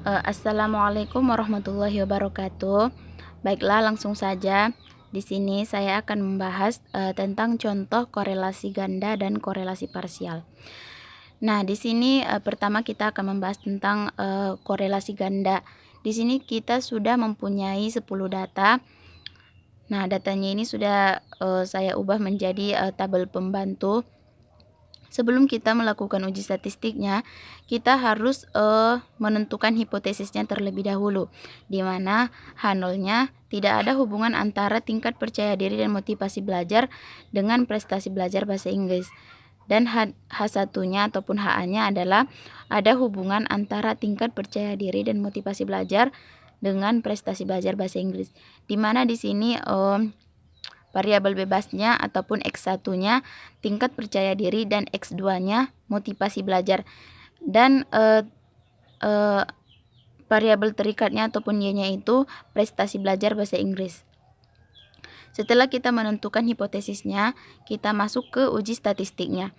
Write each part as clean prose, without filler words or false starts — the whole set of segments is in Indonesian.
Assalamualaikum warahmatullahi wabarakatuh. Baiklah, langsung saja. Di sini saya akan membahas tentang contoh korelasi ganda dan korelasi parsial. Nah, di sini pertama kita akan membahas tentang korelasi ganda. Di sini kita sudah mempunyai 10 data. Nah, datanya ini sudah saya ubah menjadi tabel pembantu. Sebelum kita melakukan uji statistiknya, kita harus menentukan hipotesisnya terlebih dahulu, di mana H0-nya tidak ada hubungan antara tingkat percaya diri dan motivasi belajar dengan prestasi belajar bahasa Inggris. Dan H1-nya ataupun HA-nya adalah ada hubungan antara tingkat percaya diri dan motivasi belajar dengan prestasi belajar bahasa Inggris. Di mana di sini variabel bebasnya ataupun X1-nya tingkat percaya diri dan X2-nya motivasi belajar. Dan variabel terikatnya ataupun Y-nya itu prestasi belajar bahasa Inggris. Setelah kita menentukan hipotesisnya, kita masuk ke uji statistiknya.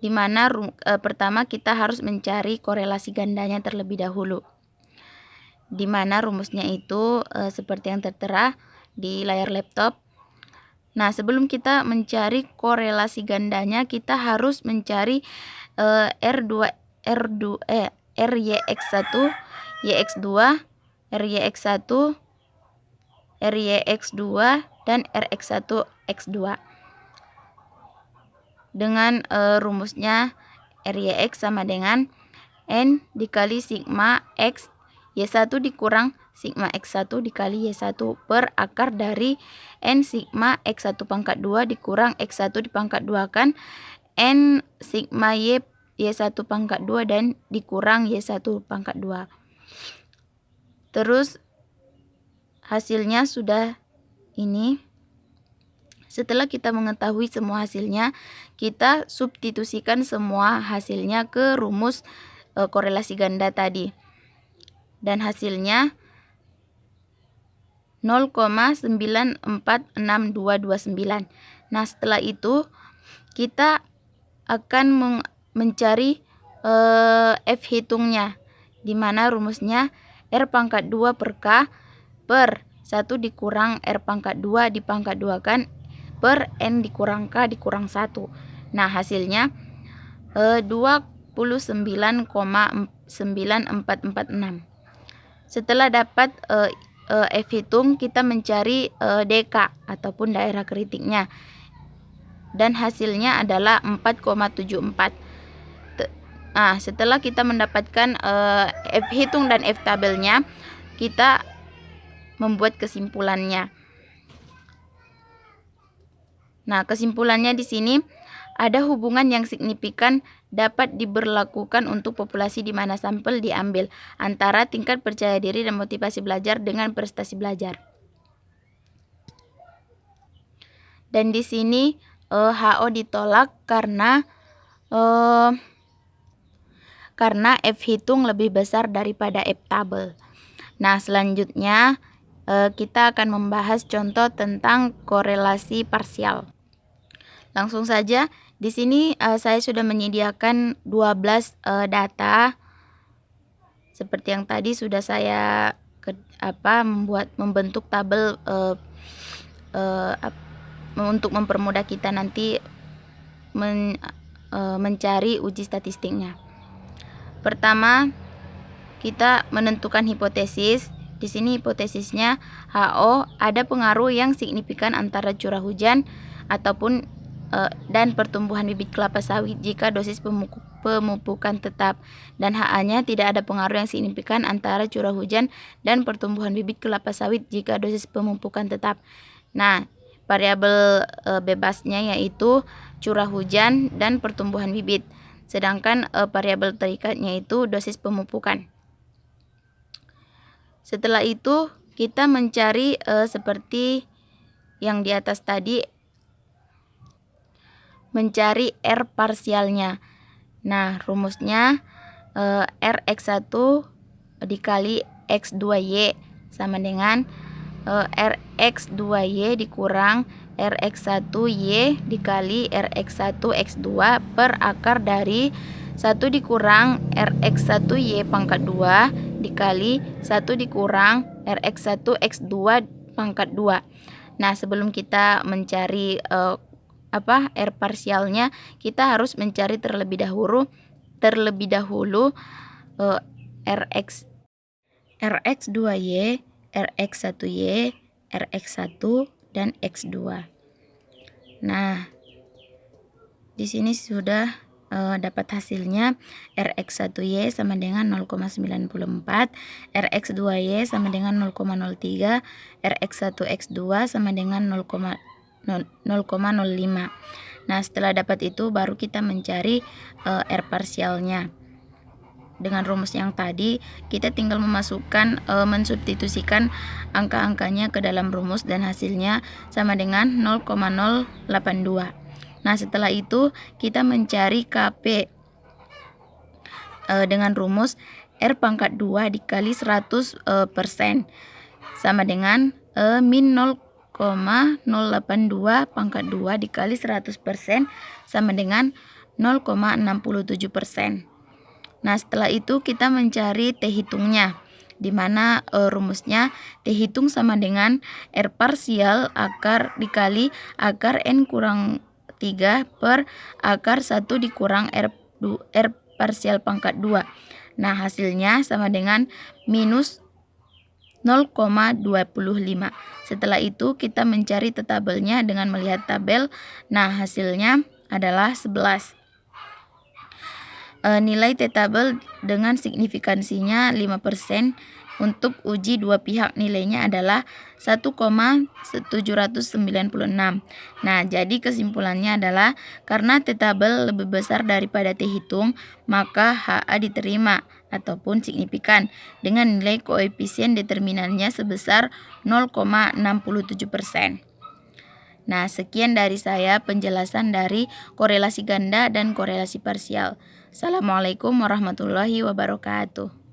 Di mana pertama kita harus mencari korelasi gandanya terlebih dahulu. Di mana rumusnya itu seperti yang tertera di layar laptop. Nah, sebelum kita mencari korelasi gandanya, kita harus mencari RYX1, YX2, RYX1, RYX2, dan RX1, X2. Dengan rumusnya RYX sama dengan N dikali sigma X Y1 dikurang sigma X1 dikali Y1 per akar dari N sigma X1 pangkat 2 dikurang X1 dipangkat 2 kan N sigma Y1 pangkat 2 dan dikurang Y1 pangkat 2. Terus hasilnya sudah ini. Setelah kita mengetahui semua hasilnya, kita substitusikan semua hasilnya ke rumus korelasi ganda tadi. Dan hasilnya 0,946229. Nah, setelah itu kita akan mencari F hitungnya, di mana rumusnya R pangkat 2 per K per 1 dikurang R pangkat 2 dipangkat 2 kan per N dikurang K dikurang 1. Nah, hasilnya 29,9446. Setelah dapat F hitung, kita mencari DK ataupun daerah kritiknya. Dan hasilnya adalah 4,74. Nah, setelah kita mendapatkan F hitung dan F tabelnya, kita membuat kesimpulannya. Nah, kesimpulannya di sini ada hubungan yang signifikan dapat diberlakukan untuk populasi di mana sampel diambil antara tingkat percaya diri dan motivasi belajar dengan prestasi belajar. Dan di sini HO ditolak karena F hitung lebih besar daripada F tabel. Nah, selanjutnya kita akan membahas contoh tentang korelasi parsial. Langsung saja, di sini saya sudah menyediakan 12 data. Seperti yang tadi sudah saya membentuk tabel untuk mempermudah kita nanti mencari uji statistiknya. Pertama, kita menentukan hipotesis. Di sini hipotesisnya HO ada pengaruh yang signifikan antara curah hujan ataupun dan pertumbuhan bibit kelapa sawit jika dosis pemupukan tetap, dan HA-nya tidak ada pengaruh yang signifikan antara curah hujan dan pertumbuhan bibit kelapa sawit jika dosis pemupukan tetap. Nah, variabel bebasnya yaitu curah hujan dan pertumbuhan bibit, sedangkan variabel terikatnya itu dosis pemupukan. Setelah itu kita mencari seperti yang di atas tadi, mencari R parsialnya. Nah, rumusnya RX1 dikali X2Y sama dengan RX2Y dikurang RX1Y dikali RX1X2 per akar dari 1 dikurang Rx1Y pangkat 2 dikali 1 dikurang Rx1 X2 pangkat 2. Nah, sebelum kita mencari R parsialnya, kita harus mencari terlebih dahulu Rx2Y, Rx1Y, Rx1 dan X2. Nah, di sini sudah dapat hasilnya. Rx1Y sama dengan 0,94, Rx2Y sama dengan 0,03, Rx1X2 sama dengan 0,05. Nah, setelah dapat itu baru kita mencari R parsialnya. Dengan rumus yang tadi, kita tinggal mensubstitusikan angka-angkanya ke dalam rumus dan hasilnya sama dengan 0,082. Nah, setelah itu kita mencari KP dengan rumus R pangkat 2 dikali 100% sama dengan min 0,082 pangkat 2 dikali 100% sama dengan 0,67%. Nah, setelah itu kita mencari T hitungnya, di mana rumusnya T hitung sama dengan R parsial akar dikali akar N kurang 3 per akar 1 dikurang R parsial pangkat 2. Nah, hasilnya sama dengan minus 0,25. Setelah itu kita mencari T tabelnya dengan melihat tabel. Nah, hasilnya adalah 11. Nilai T tabel dengan signifikansinya 5%. Untuk uji dua pihak nilainya adalah 1,796. Nah, jadi kesimpulannya adalah karena T tabel lebih besar daripada T hitung, maka HA diterima ataupun signifikan dengan nilai koefisien determinannya sebesar 0,67%. Nah, sekian dari saya penjelasan dari korelasi ganda dan korelasi parsial. Assalamualaikum warahmatullahi wabarakatuh.